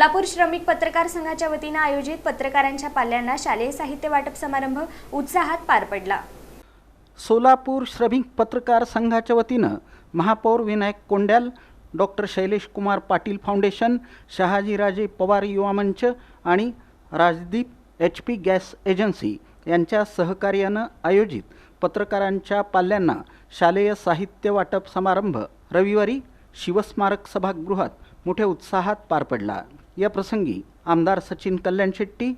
सोलापूर श्रमिक पत्रकार संघाच्या वतीने आयोजित पत्रकारांच्या पाल्यांना शालेय साहित्य वाटप समारंभ उत्साहात पार पडला। सोलापूर श्रमिक पत्रकार संघाच्या वतीनं महापौर विनायक कोंड्याल, डॉक्टर शैलेश कुमार पाटील फाउंडेशन, शहाजीराजे पवार युवा मंच आणि राजदीप HP गॅस एजन्सी यांच्या सहकार्यानं आयोजित पत्रकारांच्या पाल्यांना शालेय साहित्य वाटप समारंभ रविवारी शिवस्मारक सभागृहात मोठ्या उत्साहात पार पडला। या प्रसंगी आमदार सचिन कल्याण शेट्टी,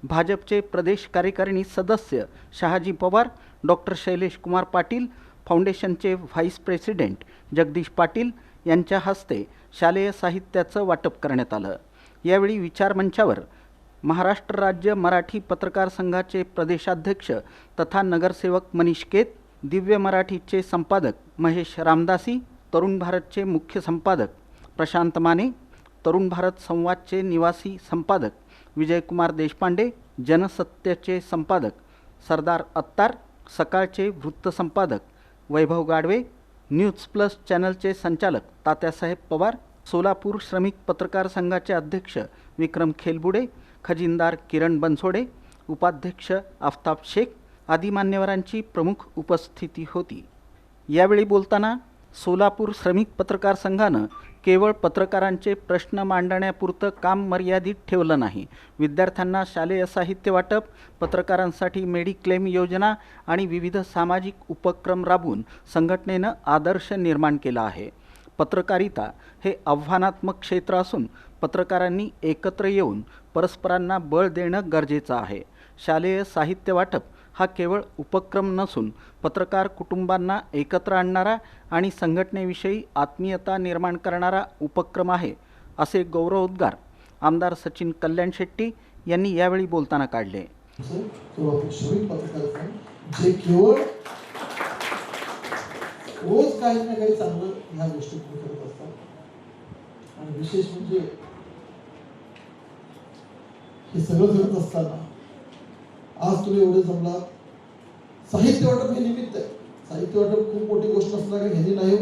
भाजपचे प्रदेश कार्यकारिणी सदस्य शहाजी पवार, डॉक्टर शैलेश कुमार पाटील, फाउंडेशनचे व्हाईस प्रेसिडेंट जगदीश पाटील यांच्या हस्ते शालेय साहित्याचं वाटप करण्यात आलं। यावेळी विचारमंचावर महाराष्ट्र राज्य मराठी पत्रकार संघाचे प्रदेशाध्यक्ष तथा नगरसेवक मनीष केत, दिव्य मराठीचे संपादक महेश रामदासी, तरुण भारतचे मुख्य संपादक प्रशांत माने, तरुण भारत संवादचे निवासी संपादक विजयकुमार देशपांडे, जनसत्याचे संपादक सरदार अत्तार, सकाळचे वृत्त संपादक वैभव गाडवे, न्यूज प्लस चॅनलचे संचालक तात्यासाहेब पवार, सोलापूर श्रमिक पत्रकार संघाचे अध्यक्ष विक्रम खेलबुडे, खजिनदार किरण बनसोडे, उपाध्यक्ष आफताब शेख आदी मान्यवरांची प्रमुख उपस्थिती होती। यावेळी बोलताना सोलापूर श्रमिक पत्रकार संघानं केवळ पत्रकारांचे प्रश्न मांडण्यापुरतं काम मर्यादित ठेवलं नाही। विद्यार्थ्यांना शालेय साहित्य वाटप, पत्रकारांसाठी मेडिक्लेम योजना आणि विविध सामाजिक उपक्रम राबवून संघटनेनं आदर्श निर्माण केला आहे। पत्रकारिता हे आव्हानात्मक क्षेत्र असून पत्रकारांनी एकत्र येऊन परस्परांना बळ देणं गरजेचं आहे। शालेय साहित्य वाटप हा केवळ उपक्रम नसून पत्रकार कुटुंबांना एकत्र आणणारा आणि संघटनेविषयी आत्मीयता निर्माण करणारा उपक्रम आहे, असे गौरवोद्गार आमदार सचिन कल्याण शेट्टी यांनी यावेळी बोलताना काढले। जे केवळ रोज काही ना काही चांगलं ह्या गोष्टी करत असतात आणि विशेष म्हणजे हे सगळं करत असताना आज तुम्ही एवढे जमला। साहित्य वाटप हे निमित्त आहे। साहित्य वाटप खूप मोठी गोष्ट असणार आहे, ह्यानी नाही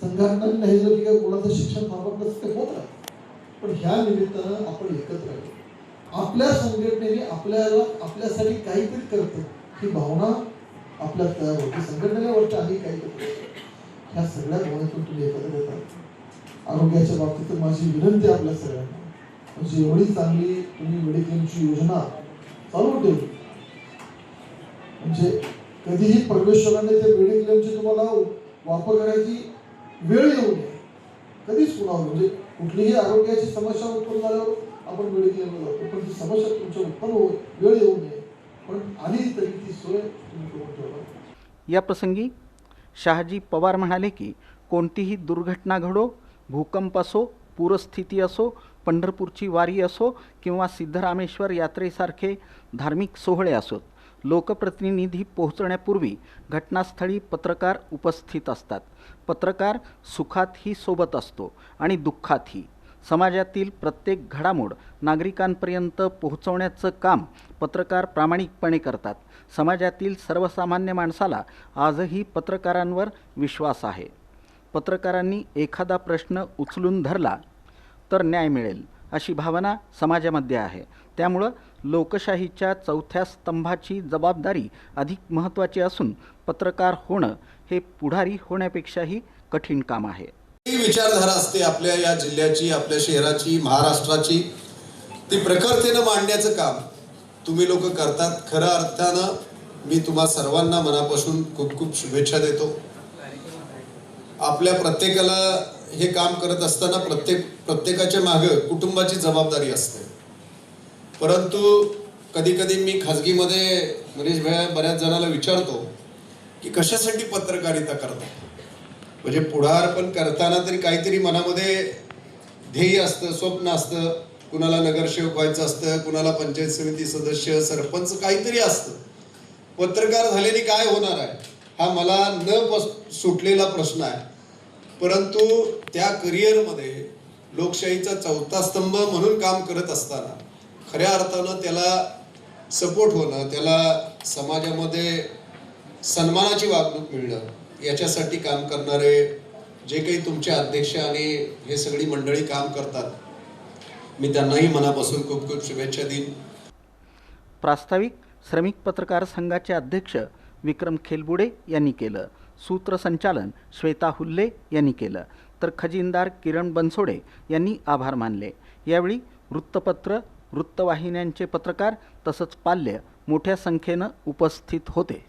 संघटनांनी नाही जो की काय कोणाचं शिक्षण थांबत नसते होत आहे, पण ह्या निमित्तानं आपण एकत्र आलो। आपल्या संघटनेने आपल्याला आपल्यासाठी काहीतरी करतं ही भावना आपल्यात तयार होती। संघटनेवरती आम्ही काहीतरी करतो, ह्या सगळ्या भावनेतून तुम्ही एकत्र येतात। आरोग्याच्या बाबतीत तर माझी विनंती आपल्या सगळ्यांना, म्हणजे एवढी चांगली तुम्ही मेडिक्लेमची योजना चालू ठेवली, म्हणजे कधीही परमेश्वराने ते मेडिक्लेमची तुम्हाला वापर करायची वेळ येऊ नये, कधीच पुन्हा म्हणजे कुठलीही आरोग्याची समस्या उत्पन्न झाल्यावर आपण मेडिक्लेमला जातो, पण ती समस्या तुमच्या उत्पन्न वेळ येऊ नये पण आली तरी ती सोय तुम्ही करून ठेवा। या प्रसंगी शहाजी पवार म्हणाले की कोणतीही दुर्घटना घडो, भूकंप असो, पूरस्थिती असो, पंढरपूरची वारी असो किंवा सिद्धरामेश्वर यात्रेसारखे धार्मिक सोहळे असोत, लोकप्रतिनिधी पोहोचण्यापूर्वी घटनास्थळी पत्रकार उपस्थित असतात। पत्रकार सुखातही सोबत असतो आणि दुःखातही। समाजातील प्रत्येक घडामोड नागरिकांपर्यंत पोहोचवण्याचं काम पत्रकार प्रामाणिकपणे करतात। समाजातील सर्वसामान्य माणसाला आजही पत्रकारांवर विश्वास आहे। पत्रकारांनी एखादा प्रश्न उचलून धरला तर न्याय मिळेल अशी भावना समाजामध्ये आहे। त्यामुळं लोकशाहीच्या चौथ्या स्तंभाची जबाबदारी अधिक महत्त्वाची असून पत्रकार होणं हे पुढारी होण्यापेक्षाही कठीण काम आहे। विचारधारा असते आपल्या या जिल्ह्याची, आपल्या शहराची, महाराष्ट्राची, ती प्रखरतेनं मांडण्याचं काम तुम्ही लोक करतात। खऱ्या अर्थानं मी तुम्हा सर्वांना मनापासून खूप खूप शुभेच्छा देतो। आपल्या प्रत्येकाला हे काम करत असताना प्रत्येकाच्या मागे कुटुंबाची जबाबदारी असते, परंतु कधी कधी मी खाजगीमध्ये मनीष भाई बऱ्याच जणांना विचारतो की कशासाठी पत्रकारिता करतात, म्हणजे पुढारपण करताना तरी काहीतरी मनामध्ये ध्येय असतं, स्वप्न असतं, कुणाला नगरसेवक व्हायचं असतं, कुणाला पंचायत समिती सदस्य, सरपंच काहीतरी असतं। पत्रकार झाल्याने काय होणार आहे हा मला न सुटलेला प्रश्न आहे, परंतु त्या करिअरमध्ये लोकशाहीचा चौथा स्तंभ म्हणून काम करत असताना खऱ्या अर्थानं त्याला सपोर्ट होणं, त्याला समाजामध्ये सन्मानाची वागणूक मिळणं, याच्यासाठी काम करणारे जे काही तुमचे अध्यक्ष आणि हे सगळी मंडळी काम करतात, मी त्यांनाही मनापासून खूप खूप शुभेच्छा देईन. प्रास्ताविक श्रमिक पत्रकार संघाचे अध्यक्ष विक्रम खेलबुडे यांनी केलं. सूत्रसंचालन श्वेता हुल्ले यांनी केलं, तर खजिनदार किरण बनसोडे यांनी आभार मानले. यावेळी वृत्तपत्र, वृत्तवाहिन्यांचे पत्रकार तसंच पाल्य मोठ्या संख्येनं उपस्थित होते.